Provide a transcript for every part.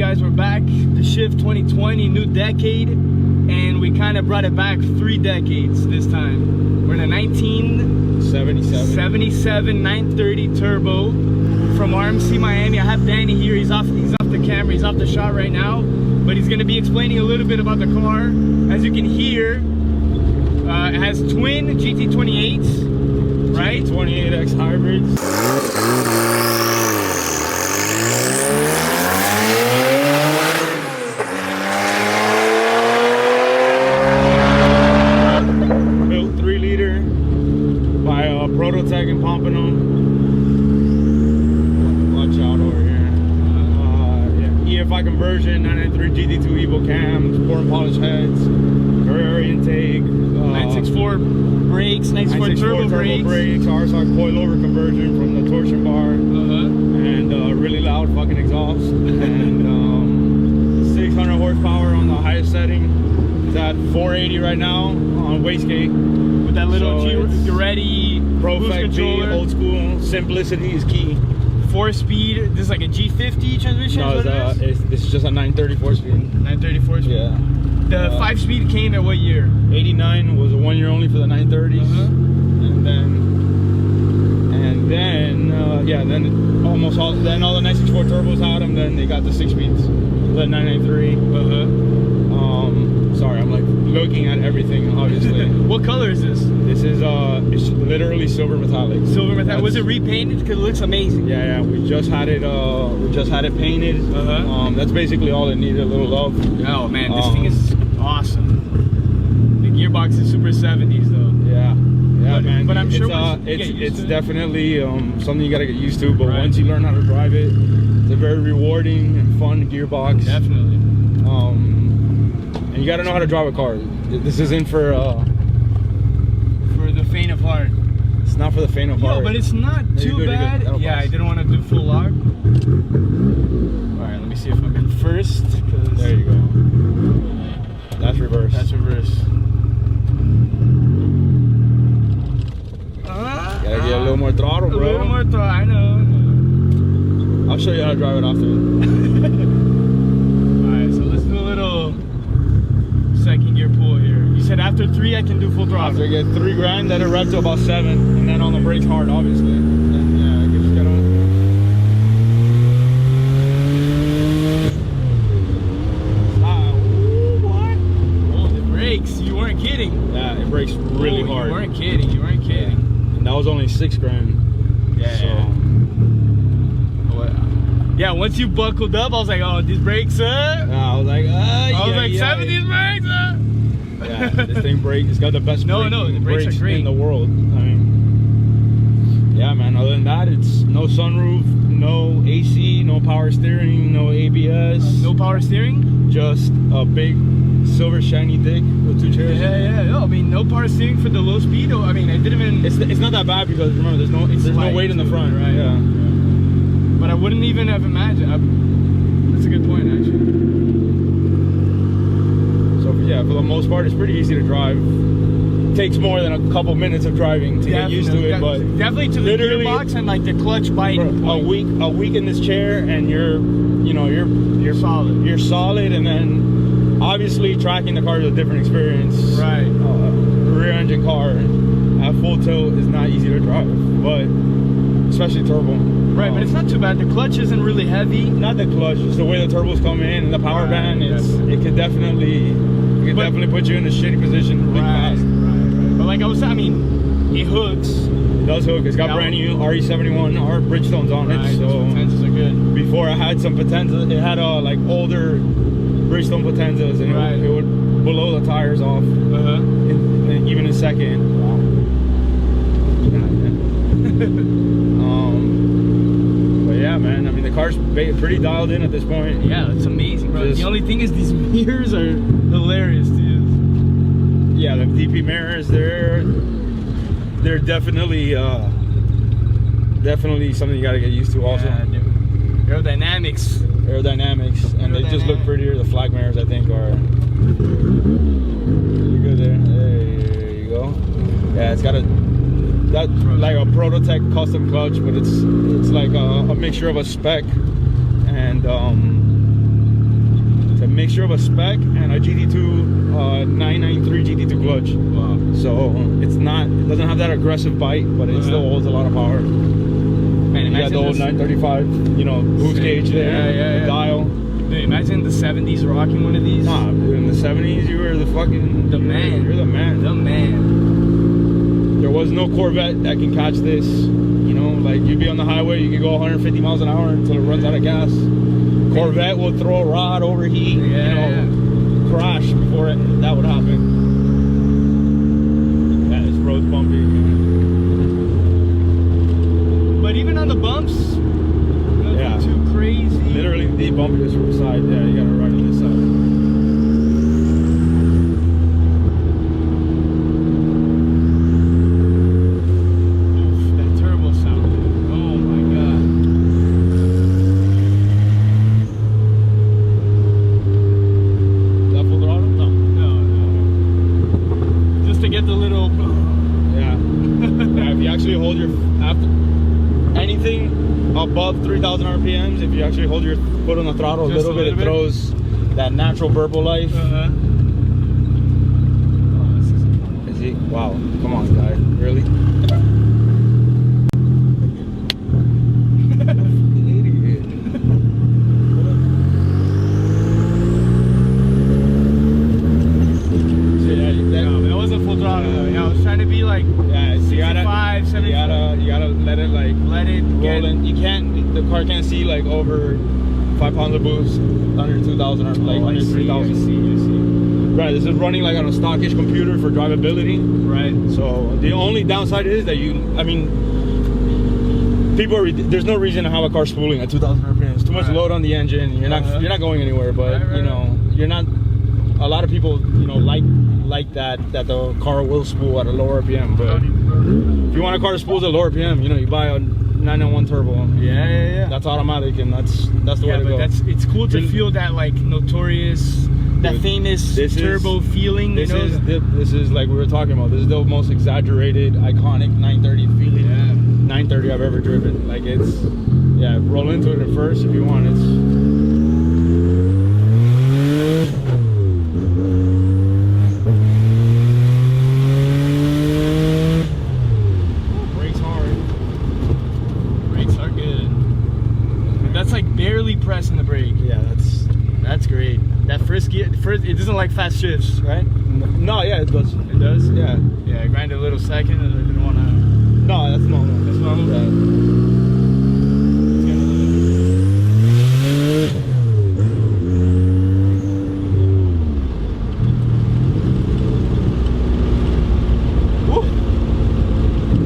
guys? We're back. The Shift 2020, new decade, and we kind of brought it back 3 decades this time. We're in a 1977 930 Turbo from RMC Miami. I have Danny here. He's off the camera. He's off the shot right now, but he's going to be explaining a little bit about the car. As you can hear, it has twin GT28s, right? GT28X hybrids. Prototech and Pompano. Watch out over here. EFI conversion, 993 GT2 Evo cams, pour and polish heads, Carrera intake, 964 brakes, 964 turbo brakes, RSR coilover conversion from the torsion bar, and really loud fucking exhaust, and 600 horsepower on the highest setting. It's at 480 right now on wastegate. With that little Giretti Perfect G, old school, simplicity is key. 4-speed, this is like a G50 transmission? No, this is just a 930 4-speed. 930 4-speed? Yeah. The 5-speed came at what year? 89 was a 1 year only for the 930s. Then almost all the 964 turbos had them, then they got the 6 speeds. The 993. Sorry, I'm like looking at everything, obviously. What color is this? This is it's literally silver metallic. Silver metallic. Was it repainted? Because it looks amazing. Yeah, we just had it painted. That's basically all it needed, a little love. Oh man, this thing is awesome. The gearbox is super 70s though. Yeah, man. But I'm sure it's definitely something you gotta get used to. But once you learn how to drive it, it's a very rewarding and fun gearbox. Definitely. And you gotta know how to drive a car. This isn't for the faint of heart. It's not for the faint of heart. No, but it's not too bad. Yeah, I didn't want to do full lock. Alright, let me see if I'm in first. There you go. That's reverse. That's reverse. Gotta get a little more throttle, bro. A little more throttle, I know. I'll show you how to drive it after. Alright, so let's do a little second gear pull here. You said after 3 I can do full throttle. After I get 3 grand, let it rev to about 7, and then on the brakes hard, obviously. Then, yeah, just get on. What? Oh, the brakes! You weren't kidding. Yeah, it brakes really hard. You weren't kidding. You weren't kidding. Yeah. And that was only 6 grand. Yeah. So. Yeah, once you buckled up, I was like, oh, these brakes, I was like, 70s brakes, Yeah, this thing brakes. It's got the best the brakes are great in the world. I mean, yeah, man. Other than that, it's no sunroof, no AC, no power steering, no ABS. No power steering? Just a big silver shiny dick with 2 chairs. Yeah. No, I mean, no power steering for the low speed. I mean, I didn't even. It's not that bad because remember, there's no weight in the front, right? Yeah. But I wouldn't even have imagined. That's a good point, actually. So yeah, for the most part, it's pretty easy to drive. It takes more than a couple minutes of driving to get used to it, but definitely to the gearbox and like the clutch biting. A week in this chair, and you're solid. You're solid, and then obviously tracking the car is a different experience. Right. Rear engine car at full tilt is not easy to drive, but especially turbo. Right, but it's not too bad. The clutch isn't really heavy. Not the clutch, just the way the turbos come in and the power band. It could definitely put you in a shitty position really fast. Right. But like I was saying, I mean, it hooks. It does hook. It's got brand new RE71R Bridgestones on it. So Potenzas are good. Before I had some Potenzas, it had like older Bridgestone Potenzas, and it would blow the tires off. Even in second. Wow. But yeah, man. I mean, the car's pretty dialed in at this point. Yeah, it's amazing, bro. The only thing is these mirrors are hilarious to use. Yeah, the DP mirrors, they're definitely something you got to get used to. Also, aerodynamics, and they just look prettier. The flag mirrors, I think, are pretty good there. There you go. Yeah, it's got like a Prototech custom clutch, but it's like a mixture of a spec and mixture of a spec and a GT2 993 GT2 clutch. Wow. So it doesn't have that aggressive bite, but it still holds a lot of power. Man, You got the old 935, you know, boost gauge there, the dial. Dude, imagine the 70s rocking one of these. Nah, dude, in the 70s, you were the fucking... The man. You're the man. The man. There was no Corvette that can catch this. You know, like, you'd be on the highway, you could go 150 miles an hour until it runs out of gas. Corvette will throw a rod, overheat, crash before that would happen. Yeah, this road's bumpy. But even on the bumps, nothing too crazy. Literally, the bumpiest from the side. Yeah, you gotta ride on this side. Oof, that turbo sound. Oh my god. Is that full throttle? No. No. Just to get the little. Yeah. Yeah, if you actually hold your anything above 3,000 RPMs, if you actually hold your foot on the throttle Just a little bit, it throws that natural burble life. Is he? Wow. Come on, guy. Really? Idiot. That wasn't full throttle though. Yeah, I was trying to be like. Yeah, so you gotta 75. you gotta let it like Let it roll in. You can't. The car can't see like over 5 pounds of boost under 2,000 or like under 3,000. I see. Right. This is running like on a stockish computer for drivability. Right. So the only downside is that there's no reason to have a car spooling at 2,000 RPM. It's too much load on the engine. You're not going anywhere. But you know, you're not. A lot of people, you know, like that the car will spool at a lower RPM. But if you want a car that spools at lower RPM, you know, you buy a 991 turbo. Yeah. That's automatic, and that's the way to go. It's cool to feel that like notorious, that famous turbo feeling. This is like we were talking about. This is the most exaggerated, iconic 930 feeling. 930 I've ever driven. Like it's, roll into it at first if you want. Brakes hard. Brakes are good. That's like barely pressing the brake. Yeah, that's great. That first gear, it doesn't like fast shifts, right? No, yeah, it does. It does? Yeah. Yeah, I grinded a little second and I didn't want to. No, that's normal. That's normal? Yeah.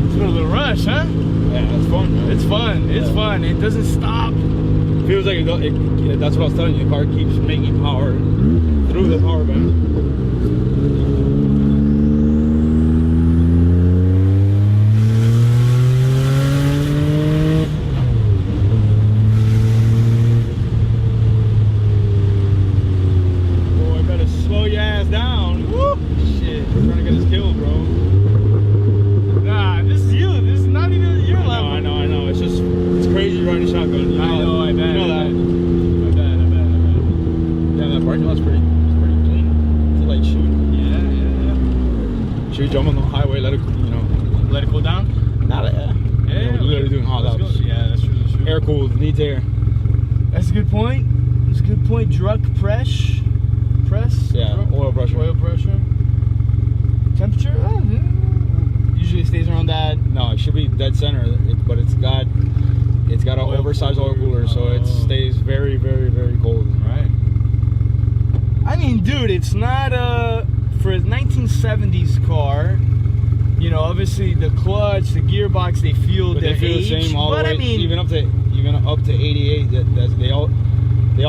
It's been a little rush, huh? Yeah, that's fun. Man. It's fun. It's fun. It doesn't stop. Feels like that's what I was telling you. The car keeps making power through the power band. Boy, better slow your ass down. Woo! Shit, we're trying to get us killed, bro. Nah, this is you. This is not even your level. I know. It's crazy riding shotgun. You know, I know, I bet. You know that. I bet. Yeah, that parking lot's pretty clean. To like shoot. Yeah. Should we jump on the highway, let it, Let it cool down? not Yeah. we're literally doing hot Let's laps. go. Yeah, that's true. Air cooled, needs air. That's a good point. Druck press. Yeah, oil pressure. Oil pressure. Temperature? Usually it stays around that. No, it should be dead center, but it's got an oversized oil cooler, so it stays very, very, very cold. Right. I mean, dude, it's not for a 1970s car. You know, obviously the clutch, the gearbox, they feel the same all the way. I mean, even up to 88, they all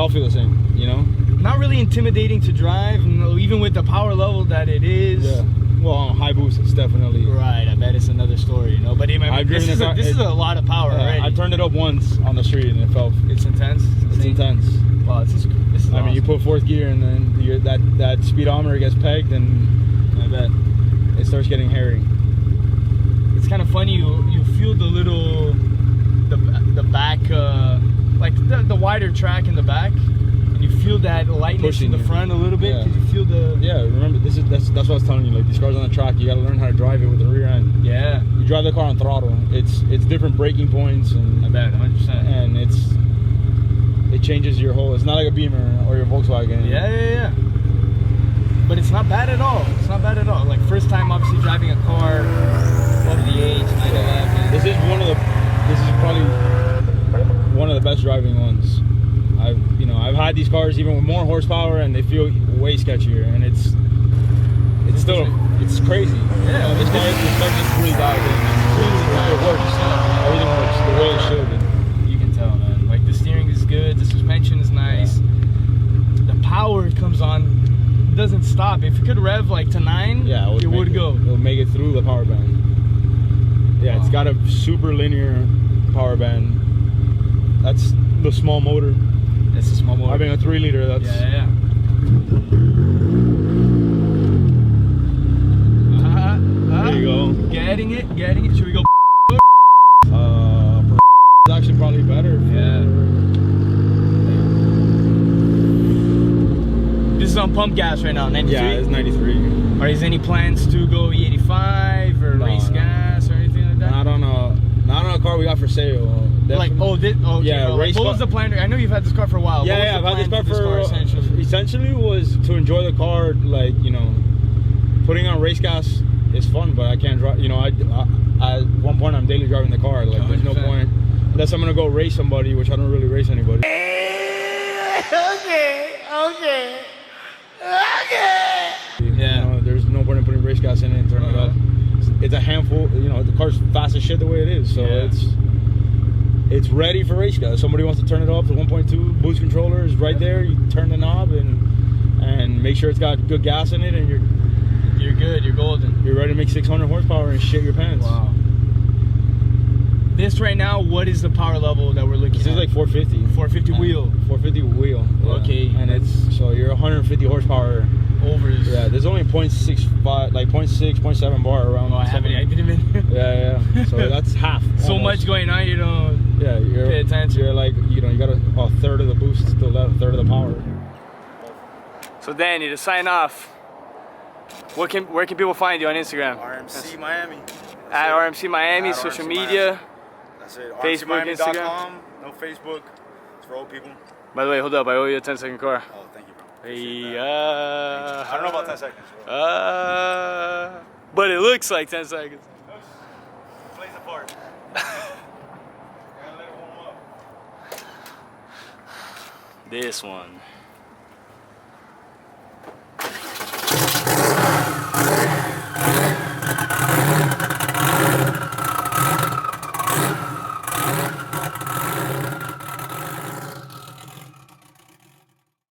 feel the same. You know. Not really intimidating to drive, even with the power level that it is. Yeah. Well, on high boost, it's definitely. Right, I bet it's another story, you know. But this is a lot of power already. I turned it up once on the street and it felt. It's intense. It's intense. Wow, this is awesome. I mean, you put fourth gear and then that speedometer gets pegged, and I bet it starts getting hairy. It's kind of funny. You feel the back, like the wider track in the back. And you feel that lightness in the front a little bit. Because you feel the... Yeah, remember, that's what I was telling you. Like, these cars on the track, you gotta learn how to drive it with the rear end. Yeah. You drive the car on throttle. It's different braking points. And I bet, 100%. And it changes your whole... It's not like a Beamer or your Volkswagen. Yeah. But it's not bad at all. It's not bad at all. Like, first time, obviously, driving a car over the age, 911. This is probably one of the best driving ones. I've had these cars even with more horsepower, and they feel way sketchier. And it's crazy. Yeah. This car is really dialed in. It works. Everything works the way it should. You can tell, man. Like, the steering is good. The suspension is nice. Yeah. The power comes on. Doesn't stop. If you could rev like to 9, it would go. It'll make it through the power band. Yeah, It's got a super linear power band. That's the small motor. That's a small motor. Having a 3-liter, that's... Yeah. There you go. Getting it. Should we go? It's actually probably better. This is on pump gas right now, 93? Yeah, it's 93. Are there any plans to go E85 or race gas or anything like that? Not on a car we got for sale. What was the plan? I know you've had this car for a while. Yeah, I've had this car for essentially was to enjoy the car. Like, putting on race gas is fun, but I can't drive. At one point I'm daily driving the car. Like, there's no point unless I'm gonna go race somebody, which I don't really race anybody. Okay. Yeah. There's no point in putting race gas in it and turning it up. It's a handful. The car's fast as shit the way it is, so it's ready for race gas. Somebody wants to turn it up to 1.2, boost controller is right there. You turn the knob and make sure it's got good gas in it, and you're good. You're golden. You're ready to make 600 horsepower and shit your pants. Wow. This right now, what is the power level that we're looking at? This is like 450. 450 wheel. 450 wheel. Yeah. Okay. And so you're 150 horsepower. Overs. Yeah, there's only 0.65, like 0.6, 0.7 bar around. Oh, I didn't even. Yeah. So that's half. So almost. much going on, you don't pay attention. You're like, you got a third of the boost, still a third of the power. So Danny, to sign off, where can people find you on Instagram? RMC Miami. At RMC Miami, social media. That's it. Facebook, RMCmiami.com. No Facebook. It's for old people. By the way, hold up. I owe you a 10-second car. Oh, thank you, bro. Hey, I don't know about 10 seconds. but it looks like 10 seconds. Plays a part. This one.